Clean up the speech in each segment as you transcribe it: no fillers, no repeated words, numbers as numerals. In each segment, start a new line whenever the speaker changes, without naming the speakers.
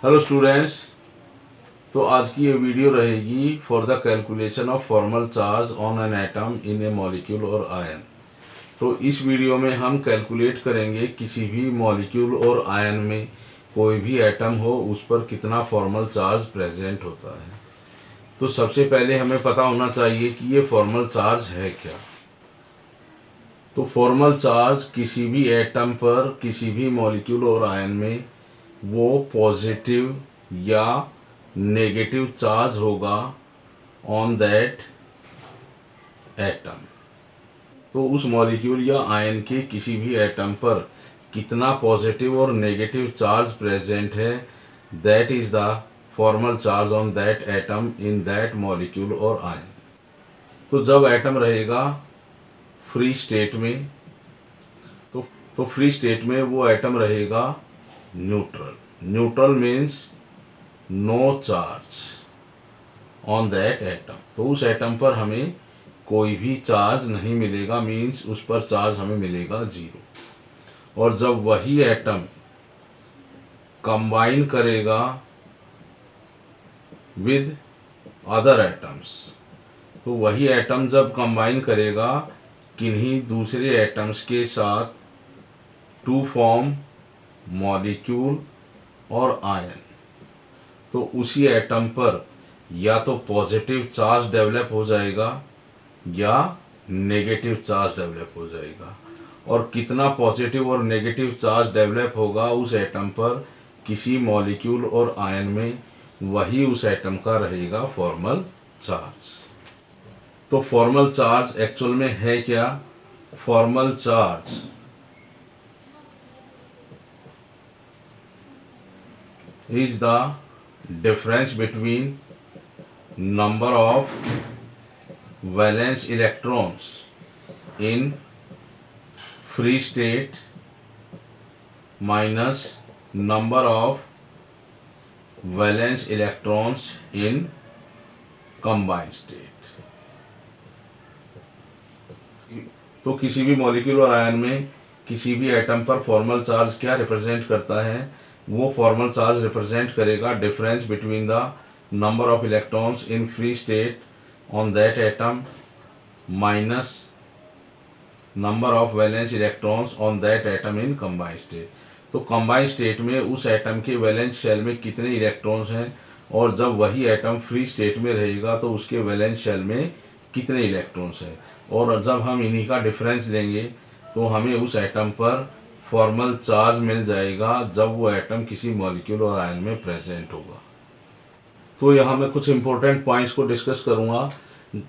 Hello students. तो आज की ये वीडियो रहेगी for the calculation of formal charge on an atom in A molecule और आयन। तो इस वीडियो में हम कैलकुलेट करेंगे किसी भी मॉलिक्यूल और आयन में कोई भी एटम हो उस पर कितना फॉर्मल चार्ज प्रेजेंट होता है। तो सबसे पहले हमें पता होना चाहिए कि ये फॉर्मल चार्ज है क्या। तो फॉर्मल चार्ज किसी भी एटम पर किसी भी मॉलिक्यूल और आयन में वो पॉजिटिव या नेगेटिव चार्ज होगा ऑन दैट एटम। तो उस मॉलिक्यूल या आयन के किसी भी एटम पर कितना पॉजिटिव और नेगेटिव चार्ज प्रेजेंट है, that is the formal charge on that atom in that molecule और आयन। तो जब एटम रहेगा फ्री स्टेट में तो फ्री स्टेट में वो एटम रहेगा neutral. Neutral means no charge on that atom. तो उस एटम पर हमें कोई भी चार्ज नहीं मिलेगा, मीन्स उस पर चार्ज हमें मिलेगा 0। और जब वही एटम कंबाइन करेगा विद अदर एटम्स, तो वही एटम जब कंबाइन करेगा किन्हीं दूसरे एटम्स के साथ टू फॉर्म मॉलिक्यूल और आयन, तो उसी एटम पर या तो पॉजिटिव चार्ज डेवलप हो जाएगा या नेगेटिव चार्ज डेवलप हो जाएगा। और कितना पॉजिटिव और नेगेटिव चार्ज डेवलप होगा उस एटम पर किसी मॉलिक्यूल और आयन में, वही उस एटम का रहेगा फॉर्मल चार्ज। तो फॉर्मल चार्ज एक्चुअल में है क्या? Formal charge is the difference between number of valence electrons in free state minus number of valence electrons in combined state। तो किसी भी मॉलिक्यूल और आयन में किसी भी एटम पर फॉर्मल चार्ज क्या रिप्रेजेंट करता है? वो फॉर्मल चार्ज रिप्रेजेंट करेगा difference between the number of electrons in free state on that atom minus number of valence electrons on that atom in combined state. तो कंबाइंड स्टेट में उस atom के valence shell में कितने electrons हैं, और जब वही एटम फ्री स्टेट में रहेगा तो उसके वैलेंस शेल में कितने इलेक्ट्रॉन्स हैं। और जब हम इन्हीं का डिफरेंस लेंगे तो हमें उस एटम पर फॉर्मल चार्ज मिल जाएगा जब वो एटम किसी मॉलिक्यूल और आयन में प्रेजेंट होगा। तो यहाँ मैं कुछ इंपॉर्टेंट पॉइंट्स को डिस्कस करूँगा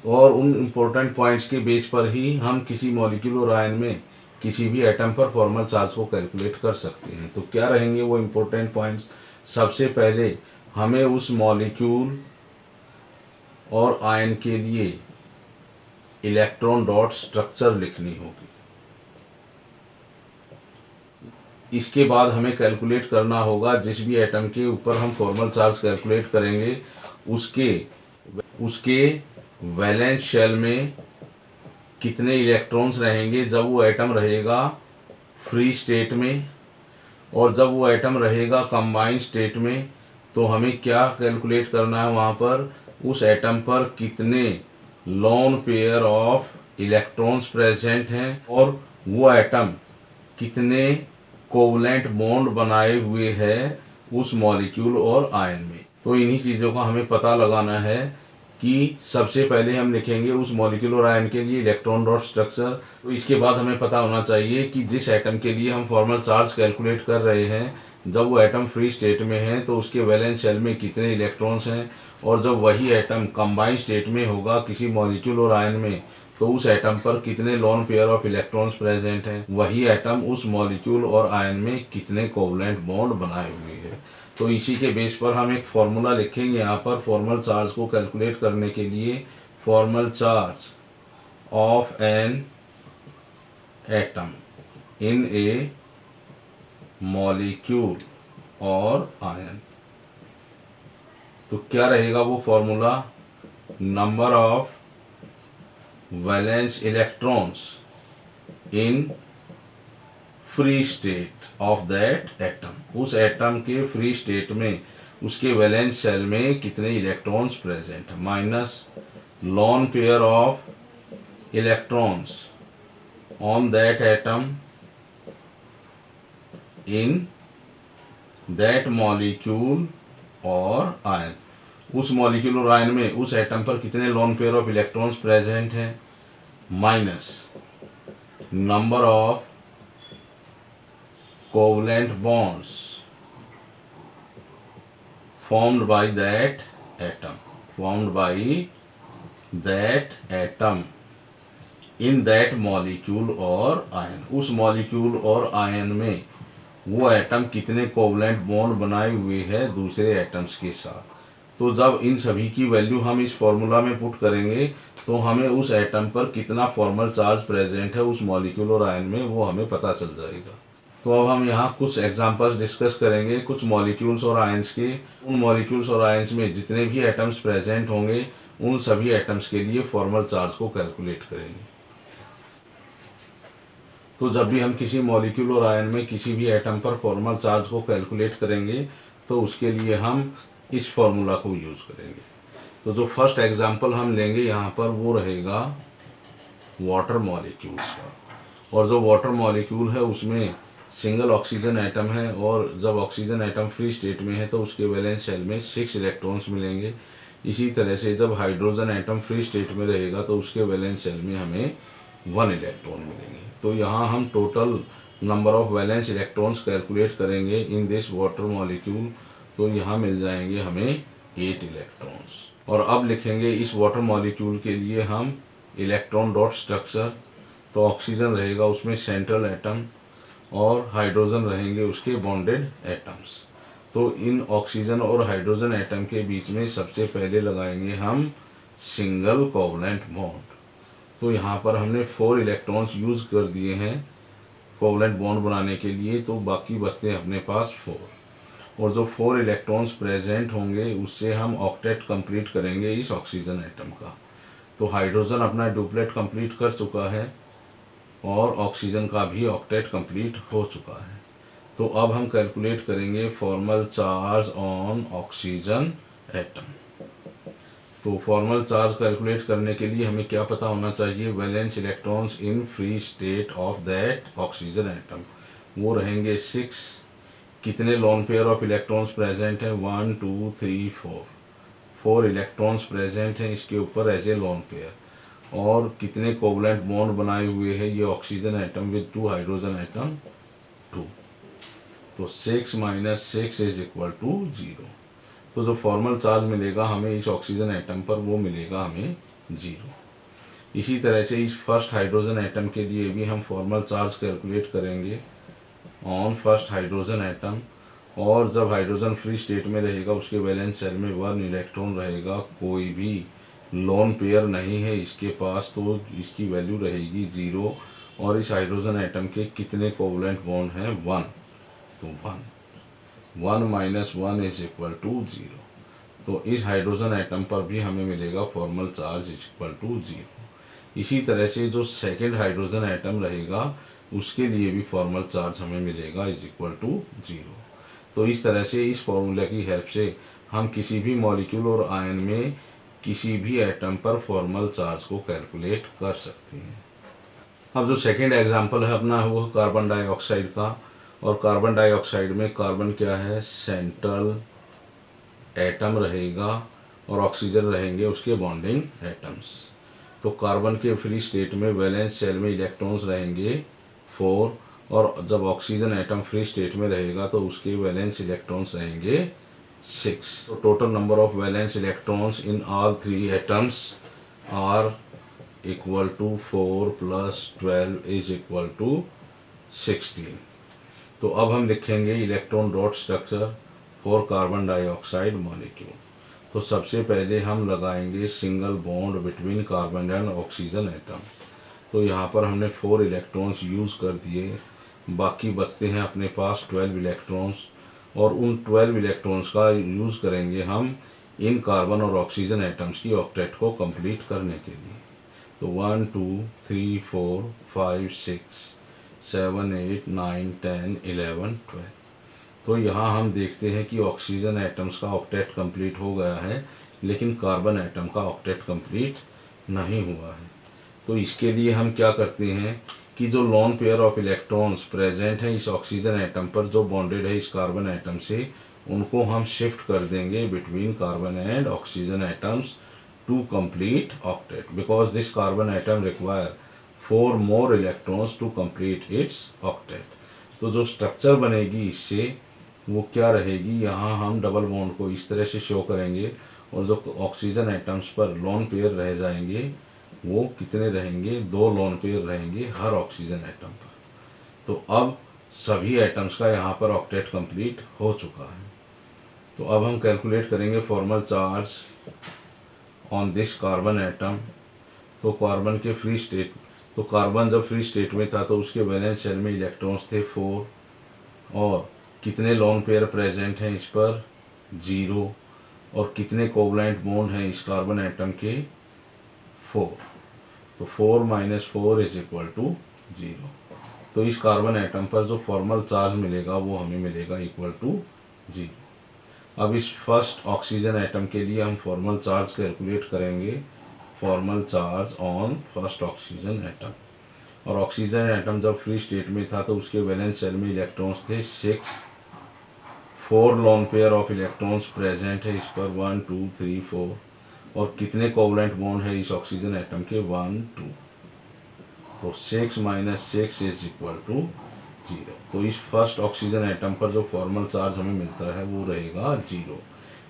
और उन इंपॉर्टेंट पॉइंट्स के बेस पर ही हम किसी मॉलिक्यूल और आयन में किसी भी एटम पर फॉर्मल चार्ज को कैलकुलेट कर सकते हैं। तो क्या रहेंगे वो इंपॉर्टेंट पॉइंट्स? सबसे पहले हमें उस मॉलिक्यूल और आयन के लिए इलेक्ट्रॉन डॉट स्ट्रक्चर लिखनी होगी। इसके बाद हमें कैलकुलेट करना होगा जिस भी एटम के ऊपर हम फॉर्मल चार्ज कैलकुलेट करेंगे उसके वैलेंस शेल में कितने इलेक्ट्रॉन्स रहेंगे जब वो एटम रहेगा फ्री स्टेट में, और जब वो एटम रहेगा कंबाइंड स्टेट में तो हमें क्या कैलकुलेट करना है, वहाँ पर उस एटम पर कितने loan pair of electrons present हैं और वो एटम कितने कोवलेंट बॉन्ड बनाए हुए है उस मॉलिक्यूल और आयन में। तो इन्हीं चीज़ों का हमें पता लगाना है कि सबसे पहले हम लिखेंगे उस मॉलिक्यूल और आयन के लिए इलेक्ट्रॉन डॉट स्ट्रक्चर। तो इसके बाद हमें पता होना चाहिए कि जिस एटम के लिए हम फॉर्मल चार्ज कैलकुलेट कर रहे हैं, जब वो एटम फ्री स्टेट में है तो उसके वैलेंस शेल में कितने इलेक्ट्रॉन्स हैं, और जब वही एटम कंबाइंड स्टेट में होगा किसी मॉलिक्यूल और आयन में तो उस एटम पर कितने loan pair of electrons present हैं, वही एटम उस मॉलिक्यूल और आयन में कितने कोवलेंट बॉन्ड बनाए हुए हैं। तो इसी के बेस पर हम एक फॉर्मूला लिखेंगे यहाँ पर फॉर्मल चार्ज को कैलकुलेट करने के लिए। Formal charge of an atom in A molecule और आयन। तो क्या रहेगा वो formula? Number of valence electrons in free state of that atom. उस एटम के फ्री स्टेट में उसके वैलेंस शेल में कितने इलेक्ट्रॉन्स प्रेजेंट है, minus loan pair of electrons on that atom in that molecule और आयन, उस मॉलिक्यूल और आयन में उस एटम पर कितने loan pair of electrons present हैं, minus number of covalent bonds formed by that atom in that molecule और ion, उस मॉलिक्यूल और आयन में वो एटम कितने कोवलेंट बॉन्ड बनाए हुए है दूसरे एटम्स के साथ। तो जब इन सभी की वैल्यू हम इस फॉर्मूला में पुट करेंगे तो हमें उस एटम पर कितना फॉर्मल चार्ज प्रेजेंट है उस मॉलिक्यूल और आयन में वो हमें पता चल जाएगा। तो अब हम यहाँ कुछ एग्जांपल्स डिस्कस करेंगे कुछ मॉलिक्यूल्स और आयंस के। उन मॉलिक्यूल्स और आयंस में जितने भी एटम्स प्रेजेंट होंगे उन सभी एटम्स के लिए फॉर्मल चार्ज को कैलकुलेट करेंगे। तो जब भी हम किसी मॉलिक्यूल और आयन में किसी भी एटम पर फॉर्मल चार्ज को कैलकुलेट करेंगे तो उसके लिए हम इस फॉर्मूला को यूज करेंगे। तो जो फर्स्ट एग्जांपल हम लेंगे यहाँ पर वो रहेगा वाटर मॉलिक्यूल्स का। और जो वाटर मॉलिक्यूल है उसमें सिंगल ऑक्सीजन एटम है और जब ऑक्सीजन एटम फ्री स्टेट में है तो उसके वैलेंस शेल में 6 इलेक्ट्रॉन्स मिलेंगे। इसी तरह से जब हाइड्रोजन एटम फ्री स्टेट में रहेगा तो उसके वैलेंस शेल में हमें 1 इलेक्ट्रॉन मिलेंगे। तो यहाँ हम total number of valence electrons calculate करेंगे इन दिस वाटर मॉलिक्यूल, तो यहाँ मिल जाएंगे हमें 8 इलेक्ट्रॉन्स। और अब लिखेंगे इस वाटर मॉलिक्यूल के लिए हम इलेक्ट्रॉन डॉट स्ट्रक्चर। तो ऑक्सीजन रहेगा उसमें सेंट्रल एटम और हाइड्रोजन रहेंगे उसके बॉन्डेड एटम्स। तो इन ऑक्सीजन और हाइड्रोजन एटम के बीच में सबसे पहले लगाएंगे हम सिंगल कोवलेंट बॉन्ड। तो यहाँ पर हमने 4 इलेक्ट्रॉन्स यूज कर दिए हैं कोवलेंट बॉन्ड बनाने के लिए, तो बाकी बचते हैं अपने पास 4। और जो 4 इलेक्ट्रॉन्स प्रेजेंट होंगे उससे हम ऑक्टेट कंप्लीट करेंगे इस ऑक्सीजन एटम का। तो हाइड्रोजन अपना डुप्लेट कंप्लीट कर चुका है और ऑक्सीजन का भी ऑक्टेट कंप्लीट हो चुका है। तो अब हम कैलकुलेट करेंगे formal charge on oxygen atom. तो फॉर्मल चार्ज कैलकुलेट करने के लिए हमें क्या पता होना चाहिए, valence electrons in free state of that oxygen atom वो रहेंगे 6। कितने loan pair of electrons present हैं, 1 2 3 4 इलेक्ट्रॉन्स प्रेजेंट हैं इसके ऊपर एज ए लोन पेयर। और कितने कोवलेंट बॉन्ड बनाए हुए हैं ये oxygen atom with 2 hydrogen atom 2। तो 6 - 6 इज इक्वल टू 0। तो जो फॉर्मल चार्ज मिलेगा हमें इस ऑक्सीजन एटम पर वो मिलेगा हमें 0। इसी तरह से इस फर्स्ट हाइड्रोजन एटम के लिए भी हम फॉर्मल चार्ज कैलकुलेट करेंगे ऑन फर्स्ट हाइड्रोजन एटम। और जब हाइड्रोजन फ्री स्टेट में रहेगा उसके वैलेंस शेल में 1 इलेक्ट्रॉन रहेगा, कोई भी लोन पेयर नहीं है इसके पास, तो इसकी वैल्यू रहेगी 0। और इस हाइड्रोजन एटम के कितने कोवलेंट बॉन्ड हैं, 1। तो 1 - 1 इज इक्वल टू 0। तो इस हाइड्रोजन एटम पर भी हमें मिलेगा formal charge is equal to 0। इसी तरह से जो सेकेंड हाइड्रोजन एटम रहेगा उसके लिए भी फॉर्मल चार्ज हमें मिलेगा इज इक्वल टू 0। तो इस तरह से इस फॉर्मूला की हेल्प से हम किसी भी मॉलिक्यूल और आयन में किसी भी एटम पर फॉर्मल चार्ज को कैलकुलेट कर सकते हैं। अब जो सेकेंड एग्जांपल है अपना वो कार्बन डाइऑक्साइड का। और कार्बन डाइऑक्साइड में कार्बन क्या है, सेंट्रल एटम रहेगा और ऑक्सीजन रहेंगे उसके बॉन्डिंग एटम्स। तो कार्बन के फ्री स्टेट में वैलेंस शेल में इलेक्ट्रॉन्स रहेंगे 4 और जब ऑक्सीजन एटम फ्री स्टेट में रहेगा तो उसके वैलेंस इलेक्ट्रॉन्स रहेंगे 6। तो total number of valence electrons in all 3 atoms are equal to 4 + 12 is equal to 16। तो अब हम लिखेंगे electron dot structure for carbon dioxide molecule. तो सबसे पहले हम लगाएंगे single bond between carbon and oxygen atom. तो यहाँ पर हमने 4 इलेक्ट्रॉन्स यूज़ कर दिए, बाकी बचते हैं अपने पास 12 इलेक्ट्रॉन्स। और उन 12 इलेक्ट्रॉन्स का यूज़ करेंगे हम इन कार्बन और ऑक्सीजन एटम्स की ऑक्टेट को कंप्लीट करने के लिए। तो 1 2 3 4 5 6 7 8 9 10 11 12। तो यहाँ हम देखते हैं कि ऑक्सीजन एटम्स का ऑक्टेट कंप्लीट हो गया है, लेकिन कार्बन एटम का ऑक्टेट कंप्लीट नहीं हुआ है। तो इसके लिए हम क्या करते हैं कि जो loan pair of electrons present हैं इस ऑक्सीजन एटम पर, जो बॉन्डेड है इस कार्बन एटम से, उनको हम शिफ्ट कर देंगे between carbon and oxygen atoms to complete octet, because this carbon atom require 4 more electrons to complete its octet. तो जो स्ट्रक्चर बनेगी इससे वो क्या रहेगी, यहाँ हम डबल बॉन्ड को इस तरह से शो करेंगे और जो ऑक्सीजन एटम्स पर लोन पेयर रह जाएंगे वो कितने रहेंगे, 2 लोन पेयर रहेंगे हर ऑक्सीजन एटम पर। तो अब सभी एटम्स का यहाँ पर ऑक्टेट कंप्लीट हो चुका है। तो अब हम कैलकुलेट करेंगे formal charge on this carbon atom. तो कार्बन के फ्री स्टेट, तो कार्बन जब फ्री स्टेट में था तो उसके वैलेंस शेल में इलेक्ट्रॉन्स थे 4, और कितने लोन पेयर प्रेजेंट हैं इस पर, 0, और कितने कोवलेंट बॉन्ड हैं इस कार्बन एटम के, 4। तो 4 - 4 इज इक्वल टू 0। तो इस कार्बन एटम पर जो फॉर्मल चार्ज मिलेगा वो हमें मिलेगा इक्वल टू 0। अब इस फर्स्ट ऑक्सीजन एटम के लिए हम फॉर्मल चार्ज कैलकुलेट करेंगे, formal charge on first oxygen atom. और ऑक्सीजन एटम जब फ्री स्टेट में था तो उसके वैलेंस शेल में इलेक्ट्रॉन्स थे 6, 4 loan pair of electrons present है इस पर, 1 2 3 4, और कितने कोवलेंट बॉन्ड है इस ऑक्सीजन एटम के, 1 2। तो 6 - 6 इज इक्वल टू 0। तो इस फर्स्ट ऑक्सीजन एटम पर जो फॉर्मल चार्ज हमें मिलता है वो रहेगा 0।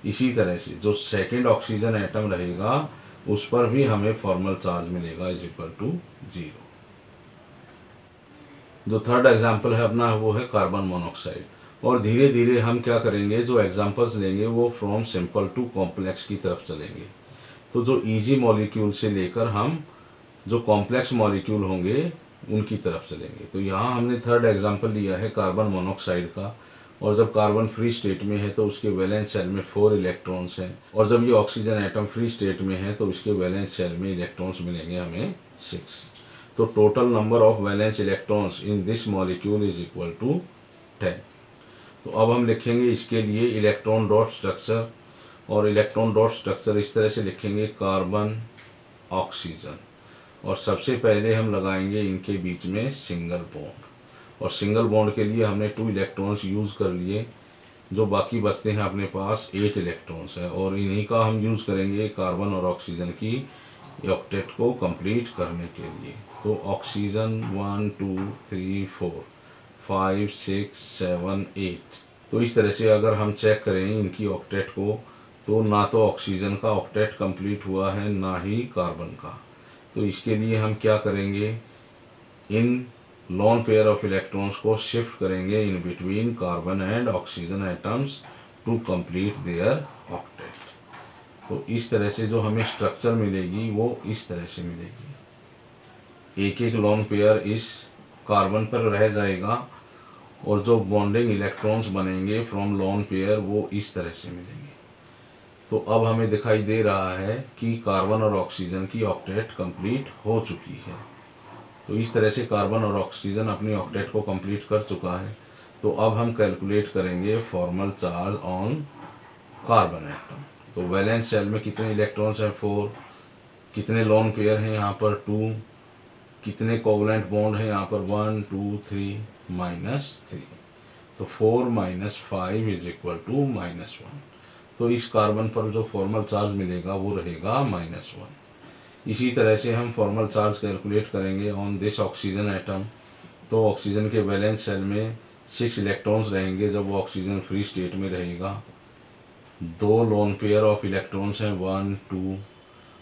इसी तरह से जो सेकेंड ऑक्सीजन एटम रहेगा उस पर भी हमें फॉर्मल चार्ज मिलेगा इज इक्वल टू 0। जो थर्ड एग्जाम्पल है अपना वो है कार्बन मोनोऑक्साइड। और धीरे धीरे हम क्या करेंगे, जो एग्जाम्पल्स लेंगे वो फ्रॉम सिंपल टू कॉम्प्लेक्स की तरफ चलेंगे। तो जो इजी मॉलिक्यूल से लेकर हम जो कॉम्प्लेक्स मॉलिक्यूल होंगे उनकी तरफ चलेंगे। तो यहाँ हमने थर्ड एग्जाम्पल लिया है कार्बन मोनोऑक्साइड का। और जब कार्बन फ्री स्टेट में है तो उसके वैलेंस शेल में 4 इलेक्ट्रॉन्स हैं, और जब ये ऑक्सीजन एटम फ्री स्टेट में है तो इसके वैलेंस शेल में इलेक्ट्रॉन्स मिलेंगे हमें 6। तो total number of valence electrons in this molecule is equal to 10। तो अब हम लिखेंगे इसके लिए इलेक्ट्रॉन डॉट स्ट्रक्चर, और इलेक्ट्रॉन डॉट स्ट्रक्चर इस तरह से लिखेंगे, कार्बन ऑक्सीजन, और सबसे पहले हम लगाएंगे इनके बीच में सिंगल बॉन्ड। और सिंगल बॉन्ड के लिए हमने 2 इलेक्ट्रॉन्स यूज़ कर लिए, जो बाकी बचते हैं अपने पास 8 इलेक्ट्रॉन्स है, और इन्हीं का हम यूज़ करेंगे कार्बन और ऑक्सीजन की ऑक्टेट को कंप्लीट करने के लिए। तो ऑक्सीजन 1 2 3 4 5 6 7 8। तो इस तरह से अगर हम चेक करें इनकी ऑक्टेट को, तो ना तो ऑक्सीजन का ऑक्टेट कंप्लीट हुआ है ना ही कार्बन का। तो इसके लिए हम क्या करेंगे, इन लोन पेयर ऑफ इलेक्ट्रॉन्स को शिफ्ट करेंगे in between carbon and oxygen atoms to complete their octet. तो इस तरह से जो हमें स्ट्रक्चर मिलेगी वो इस तरह से मिलेगी, एक एक लोन पेयर इस कार्बन पर रह जाएगा, और जो बॉन्डिंग इलेक्ट्रॉन्स बनेंगे फ्रॉम लोन पेयर वो इस तरह से मिलेंगे। तो अब हमें दिखाई दे रहा है कि कार्बन और ऑक्सीजन की ऑक्टेट कंप्लीट हो चुकी है। तो इस तरह से कार्बन और ऑक्सीजन अपनी ऑक्टेट को कंप्लीट कर चुका है। तो अब हम कैलकुलेट करेंगे formal charge on carbon atom. तो वैलेंस शेल में कितने इलेक्ट्रॉन्स हैं, 4, कितने लोन पेयर हैं यहाँ पर 2, कितने कोवलेंट बॉन्ड हैं यहाँ पर 1 2 3 -3। तो 4 - 5 इज इक्वल टू -1। तो इस कार्बन पर जो फॉर्मल चार्ज मिलेगा वो रहेगा -1। इसी तरह से हम फॉर्मल चार्ज कैलकुलेट करेंगे ऑन दिस ऑक्सीजन एटम। तो ऑक्सीजन के वैलेंस शेल में 6 इलेक्ट्रॉन्स रहेंगे जब वो ऑक्सीजन फ्री स्टेट में रहेगा, 2 लोन पेयर ऑफ इलेक्ट्रॉन्स हैं 1 2,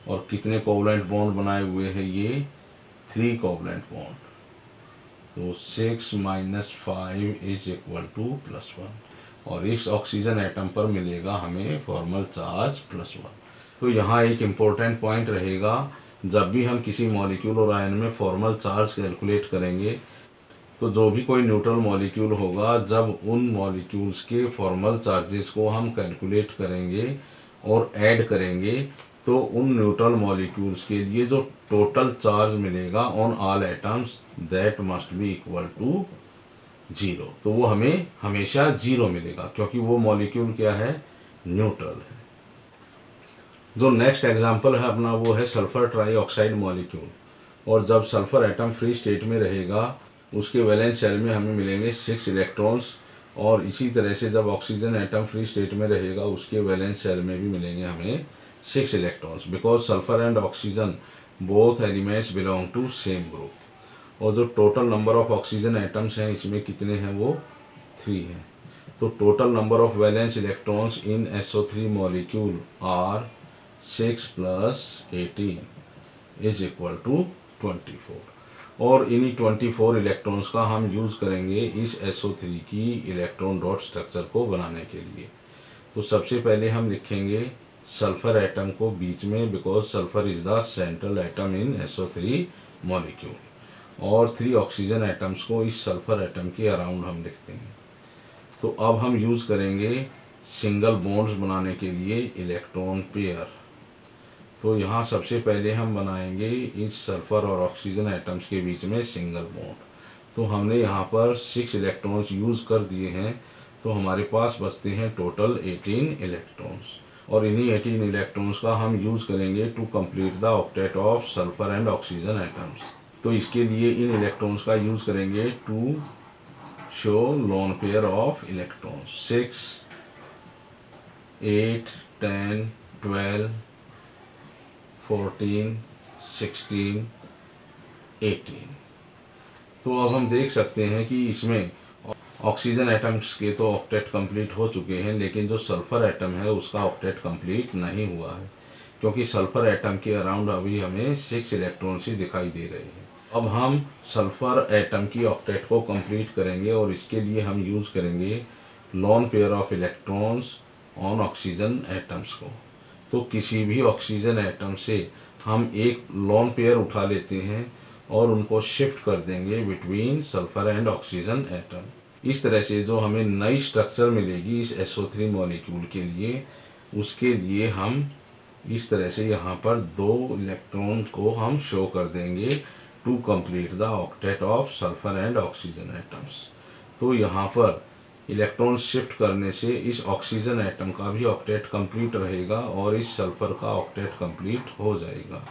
और कितने कोवलेंट बॉन्ड बनाए हुए हैं ये 3 कोवलेंट बॉन्ड। तो 6 - 5 इज इक्वल टू +1, और इस ऑक्सीजन एटम पर मिलेगा हमें फॉर्मल चार्ज +1। तो यहाँ एक इम्पोर्टेंट पॉइंट रहेगा, जब भी हम किसी मॉलिक्यूल और आयन में फॉर्मल चार्ज कैलकुलेट करेंगे तो जो भी कोई न्यूट्रल मॉलिक्यूल होगा, जब उन मॉलिक्यूल्स के फॉर्मल चार्जेस को हम कैलकुलेट करेंगे और ऐड करेंगे तो उन न्यूट्रल मॉलिक्यूल्स के लिए जो टोटल चार्ज मिलेगा on all atoms that must be equal to zero, तो वो हमें हमेशा जीरो मिलेगा क्योंकि वो मॉलिक्यूल क्या है, न्यूट्रल है। जो नेक्स्ट एग्जांपल है अपना वो है सल्फर ट्राईऑक्साइड मॉलिक्यूल। और जब सल्फर एटम फ्री स्टेट में रहेगा उसके वैलेंस शेल में हमें मिलेंगे 6 इलेक्ट्रॉन्स, और इसी तरह से जब ऑक्सीजन एटम फ्री स्टेट में रहेगा उसके वैलेंस शेल में भी मिलेंगे हमें 6 electrons, because sulphur and oxygen both elements belong to same group. और जो total number of oxygen atoms हैं इसमें कितने हैं, वो 3 हैं। तो total number of valence electrons in SO3 molecule are 6 + 18 is equal to 24। और इन्हीं 24 इलेक्ट्रॉन्स का हम यूज़ करेंगे इस SO3 की इलेक्ट्रॉन डॉट स्ट्रक्चर को बनाने के लिए। तो सबसे पहले हम लिखेंगे सल्फर एटम को बीच में, because sulphur is the central atom in SO3 molecule, और 3 ऑक्सीजन एटम्स को इस सल्फर एटम के अराउंड हम लिखते हैं। तो अब हम यूज़ करेंगे सिंगल बॉन्ड्स बनाने के लिए इलेक्ट्रॉन पेयर। तो यहाँ सबसे पहले हम बनाएंगे इस सल्फर और ऑक्सीजन एटम्स के बीच में सिंगल बॉन्ड। तो हमने यहाँ पर 6 इलेक्ट्रॉन्स यूज़ कर दिए हैं, तो हमारे पास बचते हैं टोटल 18 इलेक्ट्रॉन्स, और इन्हीं 18 इलेक्ट्रॉन्स का हम यूज़ करेंगे to complete the octet of sulphur and oxygen atoms. तो इसके लिए इन इलेक्ट्रॉन्स का यूज़ करेंगे to show lone pair of electrons. 6, 8, 10, 12, 14, 16, 18। तो अब हम देख सकते हैं कि इसमें ऑक्सीजन एटम्स के तो ऑक्टेट कंप्लीट हो चुके हैं, लेकिन जो सल्फर एटम है उसका ऑक्टेट कंप्लीट नहीं हुआ है, क्योंकि सल्फर एटम के अराउंड अभी हमें 6 इलेक्ट्रॉन्स ही दिखाई दे रहे हैं। अब हम सल्फर एटम की ऑक्टेट को कंप्लीट करेंगे, और इसके लिए हम यूज़ करेंगे loan pair of electrons on oxygen atoms को। तो किसी भी ऑक्सीजन एटम से हम एक लोन पेयर उठा लेते हैं और उनको शिफ्ट कर देंगे between sulphur and oxygen atom. इस तरह से जो हमें नई स्ट्रक्चर मिलेगी इस SO3 मॉलिक्यूल के लिए, उसके लिए हम इस तरह से यहाँ पर 2 इलेक्ट्रॉन को हम शो कर देंगे to complete the octet of sulphur and oxygen atoms. तो यहाँ पर इलेक्ट्रॉन शिफ्ट करने से इस ऑक्सीजन एटम का भी ऑक्टेट कंप्लीट रहेगा और इस सल्फर का ऑक्टेट कंप्लीट हो जाएगा।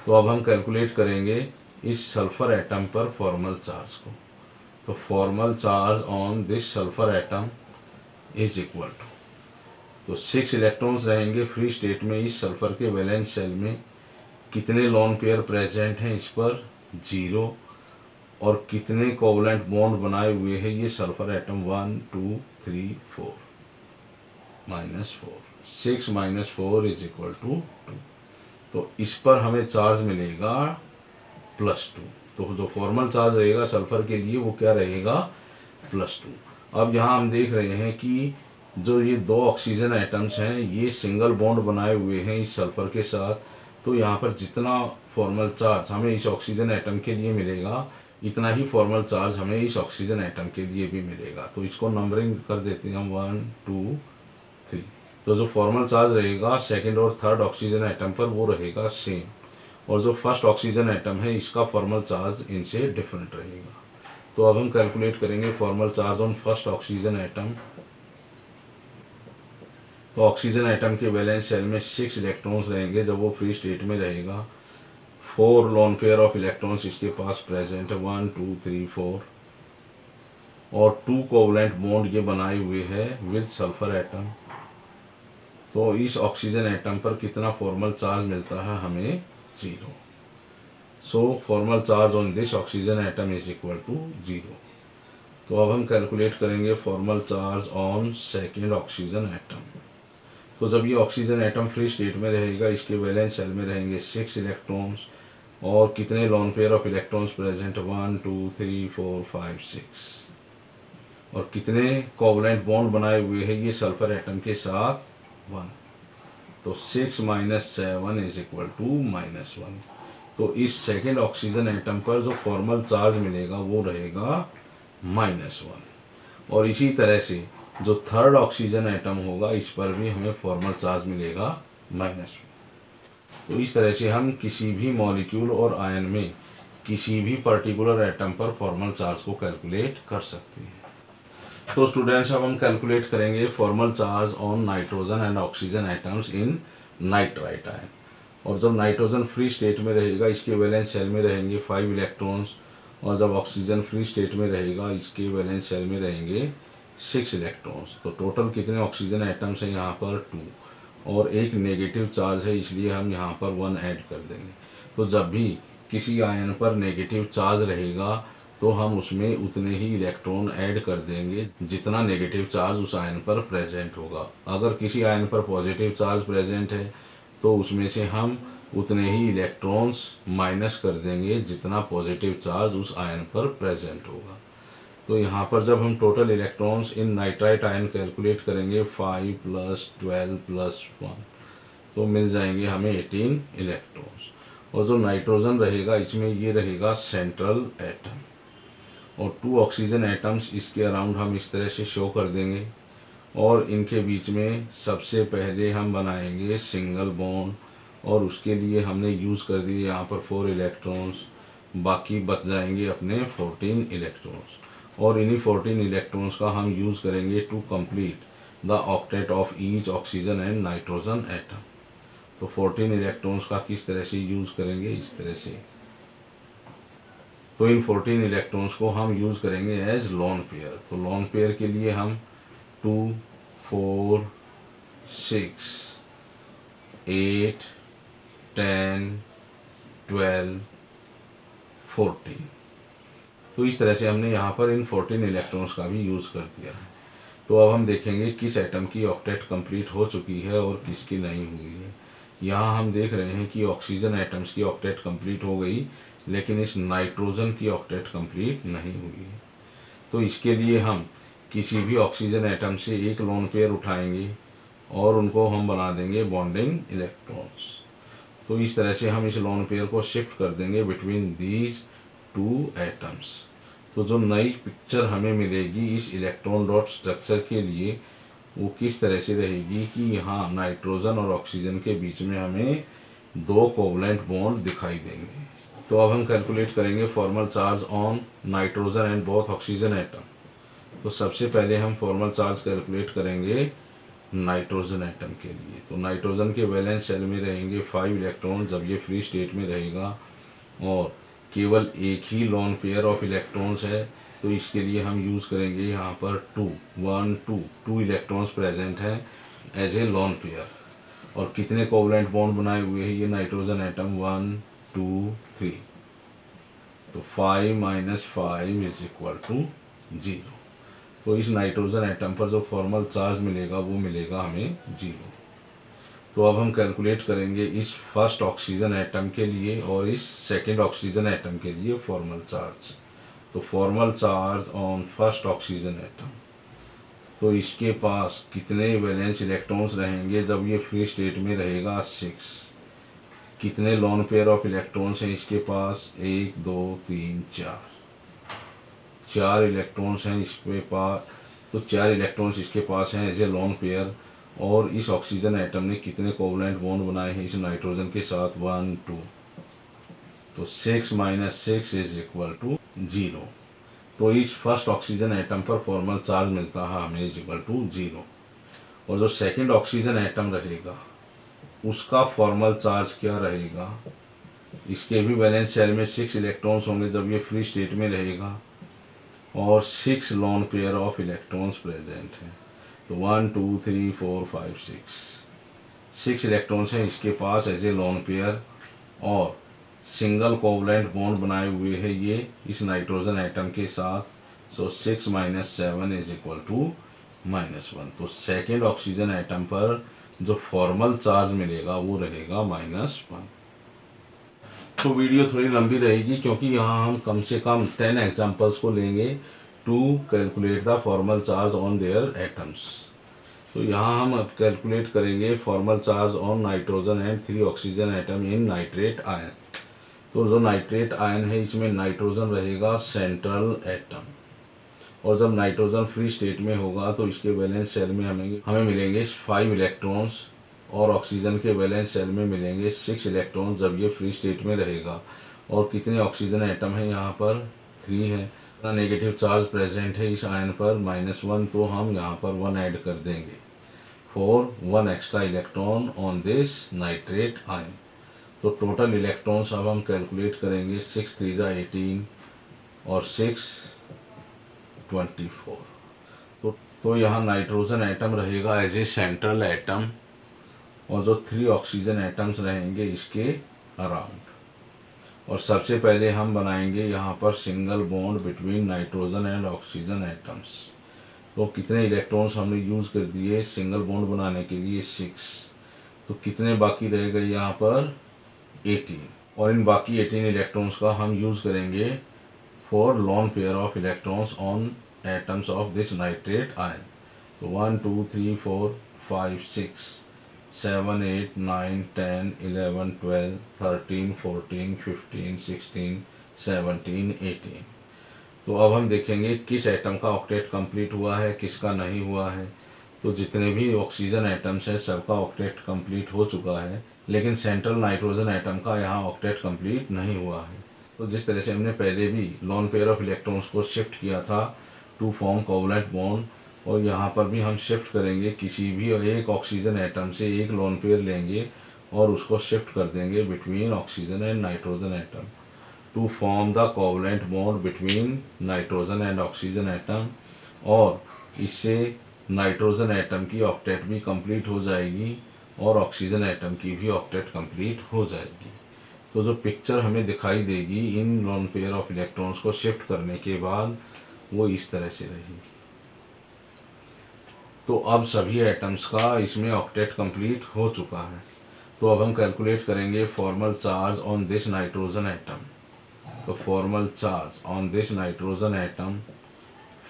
तो अब हम कैलकुलेट करेंगे इस सल्फर एटम पर फॉर्मल चार्ज को। तो formal charge on this sulphur atom is equal to, तो 6 इलेक्ट्रॉन्स रहेंगे फ्री स्टेट में इस सल्फर के वैलेंस शेल में। कितने लोन पेयर प्रेजेंट हैं इस पर, 0। और कितने कोवलेंट बॉन्ड बनाए हुए हैं ये sulphur atom, 1, 2, 3, 4, -4। 6 - 4 is equal to 2। तो इस पर हमें चार्ज मिलेगा +2। तो जो फॉर्मल चार्ज रहेगा सल्फर के लिए वो क्या रहेगा, +2। अब यहाँ हम देख रहे हैं कि जो ये 2 ऑक्सीजन एटम्स हैं ये सिंगल बॉन्ड बनाए हुए हैं इस सल्फर के साथ। तो यहाँ पर जितना फॉर्मल चार्ज हमें इस ऑक्सीजन एटम के लिए मिलेगा, इतना ही फॉर्मल चार्ज हमें इस ऑक्सीजन एटम के लिए भी मिलेगा। तो इसको नंबरिंग कर देते हैं हम 1, 2, 3। तो जो फॉर्मल चार्ज रहेगा सेकंड और थर्ड ऑक्सीजन एटम पर वो रहेगा सेम, और जो फर्स्ट ऑक्सीजन एटम है इसका फॉर्मल चार्ज इनसे डिफरेंट रहेगा। तो अब हम कैलकुलेट करेंगे formal charge on first oxygen atom. तो ऑक्सीजन एटम के वैलेंस शेल में 6 इलेक्ट्रॉन्स रहेंगे जब वो फ्री स्टेट में रहेगा। 4 लोन पेयर ऑफ इलेक्ट्रॉन्स इसके पास प्रेजेंट है, 1, 2, 3, 4, और 2 कोवलेंट बॉन्ड ये बनाए हुए हैं विद सल्फर एटम। तो इस ऑक्सीजन एटम पर कितना फॉर्मल चार्ज मिलता है हमें, 0। So formal charge on this oxygen atom is equal to 0। तो अब हम कैलकुलेट करेंगे formal charge on second oxygen atom. तो जब ये ऑक्सीजन एटम फ्री स्टेट में रहेगा इसके वैलेंस शेल में रहेंगे 6 इलेक्ट्रॉन्स, और कितने loan pair of electrons present, 1, 2, 3, 4, 5, 6, और कितने कोवलेंट बॉन्ड बनाए हुए हैं ये सल्फर एटम के साथ, 1। तो 6 - 7 इज इक्वल टू -1। तो इस सेकेंड ऑक्सीजन एटम पर जो फॉर्मल चार्ज मिलेगा वो रहेगा -1, और इसी तरह से जो थर्ड ऑक्सीजन एटम होगा इस पर भी हमें फॉर्मल चार्ज मिलेगा -1। तो इस तरह से हम किसी भी मॉलिक्यूल और आयन में किसी भी पर्टिकुलर एटम पर फॉर्मल चार्ज को कैलकुलेट कर सकती है। तो स्टूडेंट्स अब हम कैलकुलेट करेंगे formal charge on nitrogen and oxygen atoms in nitrite ion. और जब नाइट्रोजन फ्री स्टेट में रहेगा इसके वैलेंस शेल में रहेंगे 5 इलेक्ट्रॉन्स, और जब ऑक्सीजन फ्री स्टेट में रहेगा इसके वैलेंस शेल में रहेंगे 6 इलेक्ट्रॉन्स। तो टोटल कितने ऑक्सीजन एटम्स हैं यहाँ पर 2, और एक नेगेटिव चार्ज है इसलिए हम यहाँ पर 1 ऐड कर देंगे। तो जब भी किसी आयन पर नेगेटिव चार्ज रहेगा तो हम उसमें उतने ही इलेक्ट्रॉन ऐड कर देंगे जितना नेगेटिव चार्ज उस आयन पर प्रेजेंट होगा। अगर किसी आयन पर पॉजिटिव चार्ज प्रेजेंट है तो उसमें से हम उतने ही इलेक्ट्रॉन्स माइनस कर देंगे जितना पॉजिटिव चार्ज उस आयन पर प्रेजेंट होगा। तो यहाँ पर जब हम total electrons in nitrite ion calculate करेंगे 5 + 12 + 1 तो मिल जाएंगे हमें 18 इलेक्ट्रॉन्स। और जो नाइट्रोजन रहेगा इसमें ये रहेगा सेंट्रल एटम, और 2 ऑक्सीजन एटम्स इसके अराउंड हम इस तरह से शो कर देंगे, और इनके बीच में सबसे पहले हम बनाएंगे सिंगल बॉन्ड, और उसके लिए हमने यूज़ कर दिए यहाँ पर 4 इलेक्ट्रॉन्स, बाकी बच जाएंगे अपने 14 इलेक्ट्रॉन्स। और इन्हीं 14 इलेक्ट्रॉन्स का हम यूज़ करेंगे to complete the octet of each oxygen and nitrogen atom. तो 14 इलेक्ट्रॉन्स का किस तरह से यूज़ करेंगे, इस तरह से। तो इन 14 इलेक्ट्रॉन्स को हम यूज़ करेंगे एज लोन पेयर। तो लोन पेयर के लिए हम 2, 4, 6, 8, 10, 12, 14, तो इस तरह से हमने यहाँ पर इन 14 इलेक्ट्रॉन्स का भी यूज़ कर दिया है। तो अब हम देखेंगे किस एटम की ऑक्टेट कंप्लीट हो चुकी है और किसकी नहीं हुई है। यहाँ हम देख रहे हैं कि ऑक्सीजन एटम्स की ऑक्टेट कंप्लीट हो गई, लेकिन इस नाइट्रोजन की ऑक्टेट कंप्लीट नहीं हुई है। तो इसके लिए हम किसी भी ऑक्सीजन एटम से एक लोन पेयर उठाएंगे और उनको हम बना देंगे बॉन्डिंग इलेक्ट्रॉन्स। तो इस तरह से हम इस लोन पेयर को शिफ्ट कर देंगे बिटवीन दीज 2 एटम्स। तो जो नई पिक्चर हमें मिलेगी इस इलेक्ट्रॉन डॉट स्ट्रक्चर के लिए वो किस तरह से रहेगी कि यहाँ नाइट्रोजन और ऑक्सीजन के बीच में हमें 2 कोवलेंट बॉन्ड दिखाई देंगे। तो अब हम कैलकुलेट करेंगे formal charge on nitrogen and both oxygen atom. तो सबसे पहले हम फॉर्मल चार्ज कैलकुलेट करेंगे नाइट्रोजन एटम के लिए। तो नाइट्रोजन के वैलेंस शेल में रहेंगे 5 इलेक्ट्रॉन जब ये फ्री स्टेट में रहेगा, और केवल एक ही लोन पेयर ऑफ इलेक्ट्रॉन्स है, तो इसके लिए हम यूज़ करेंगे यहाँ पर 2 इलेक्ट्रॉन्स प्रेजेंट हैं एज ए लोन पेयर। और कितने कोवलेंट बॉन्ड बनाए हुए हैं ये नाइट्रोजन एटम 1, 2, 3। तो 5 - 5 = 0। तो इस नाइट्रोजन एटम पर जो फॉर्मल चार्ज मिलेगा वो मिलेगा हमें 0। तो अब हम कैलकुलेट करेंगे इस फर्स्ट ऑक्सीजन एटम के लिए और इस सेकंड ऑक्सीजन एटम के लिए फॉर्मल चार्ज। तो formal charge on first oxygen atom, तो इसके पास कितने वैलेंस इलेक्ट्रॉन्स रहेंगे जब ये फ्री स्टेट में रहेगा 6। कितने लोन पेयर ऑफ इलेक्ट्रॉन्स हैं इसके पास 1, 2, 3, 4 इलेक्ट्रॉन्स हैं इसके पास। तो 4 इलेक्ट्रॉन्स इसके पास हैं एज ए लोन पेयर। और इस ऑक्सीजन एटम ने कितने कोवलेंट बॉन्ड बनाए हैं इस नाइट्रोजन के साथ 1, 2। तो 6 - 6 = 0। तो इस फर्स्ट ऑक्सीजन एटम पर फॉर्मल चार्ज मिलता है हमें =0। और जो सेकंड ऑक्सीजन एटम रहेगा उसका फॉर्मल चार्ज क्या रहेगा, इसके भी वैलेंस शेल में 6 इलेक्ट्रॉन्स होंगे जब ये फ्री स्टेट में रहेगा, और 6 loan pair of electrons present हैं। तो 1, 2, 3, 4, 5, 6 इलेक्ट्रॉन्स हैं इसके पास एज ए लोन पेयर, और सिंगल कोवलेंट बॉन्ड बनाए हुए हैं ये इस नाइट्रोजन एटम के साथ। सो 6 - 7 = -1। तो सेकेंड ऑक्सीजन एटम पर जो फॉर्मल चार्ज मिलेगा वो रहेगा -1। तो वीडियो थोड़ी लंबी रहेगी क्योंकि यहाँ हम कम से कम 10 एग्जाम्पल्स को लेंगे to calculate the formal charge on their atoms. तो यहाँ हम अब कैलकुलेट करेंगे formal charge on nitrogen and 3 oxygen atom in nitrate ion. तो जो नाइट्रेट आयन है इसमें नाइट्रोजन रहेगा सेंट्रल एटम, और जब नाइट्रोजन फ्री स्टेट में होगा तो इसके वैलेंस शेल में हमें मिलेंगे 5 इलेक्ट्रॉन्स, और ऑक्सीजन के वैलेंस शेल में मिलेंगे 6 इलेक्ट्रॉन्स जब ये फ्री स्टेट में रहेगा। और कितने ऑक्सीजन एटम है यहाँ पर 3 है। नेगेटिव चार्ज प्रेजेंट है इस आयन पर -1, तो हम यहाँ पर 1 ऐड कर देंगे for 1 extra electron on this nitrate ion. तो टोटल इलेक्ट्रॉन्स अब हम कैलकुलेट करेंगे, 6 3 जा 18 और 6 24। तो यहाँ नाइट्रोजन एटम रहेगा एज ए सेंट्रल एटम और जो 3 ऑक्सीजन एटम्स रहेंगे इसके अराउंड। और सबसे पहले हम बनाएंगे यहाँ पर single bond between nitrogen and oxygen atoms. तो कितने इलेक्ट्रॉन्स हमने यूज़ कर दिए सिंगल बॉन्ड बनाने के लिए 6। तो कितने बाकी रह गए यहाँ पर 18। और इन बाकी 18 इलेक्ट्रॉन्स का हम यूज़ करेंगे for lone pair of electrons on atoms of this nitrate ion. तो 1 2 3 4 5 6 7 8 9 10 11 12 13 14 15 16 17 18। तो अब हम देखेंगे किस एटम का ऑक्टेट कंप्लीट हुआ है, किसका नहीं हुआ है। तो जितने भी ऑक्सीजन एटम्स हैं सबका ऑक्टेट कंप्लीट हो चुका है, लेकिन सेंट्रल नाइट्रोजन एटम का यहाँ ऑक्टेट कंप्लीट नहीं हुआ है। तो जिस तरह से हमने पहले भी लॉन पेयर ऑफ इलेक्ट्रॉन्स को शिफ्ट किया था टू फॉर्म कोवलेंट बॉन्ड, और यहाँ पर भी हम शिफ्ट करेंगे, किसी भी एक ऑक्सीजन एटम से एक लॉन पेयर लेंगे और उसको शिफ्ट कर देंगे between oxygen and nitrogen atom to form the covalent bond between nitrogen and oxygen atom. और इससे नाइट्रोजन एटम की ऑक्टेट भी कंप्लीट हो जाएगी और ऑक्सीजन एटम की भी ऑक्टेट कंप्लीट हो जाएगी। तो जो पिक्चर हमें दिखाई देगी इन लॉन पेयर ऑफ इलेक्ट्रॉन्स को शिफ्ट करने के बाद वो इस तरह से रहेगी। तो अब सभी एटम्स का इसमें ऑक्टेट कंप्लीट हो चुका है। तो अब हम कैलकुलेट करेंगे formal charge on this nitrogen atom. तो formal charge on this nitrogen atom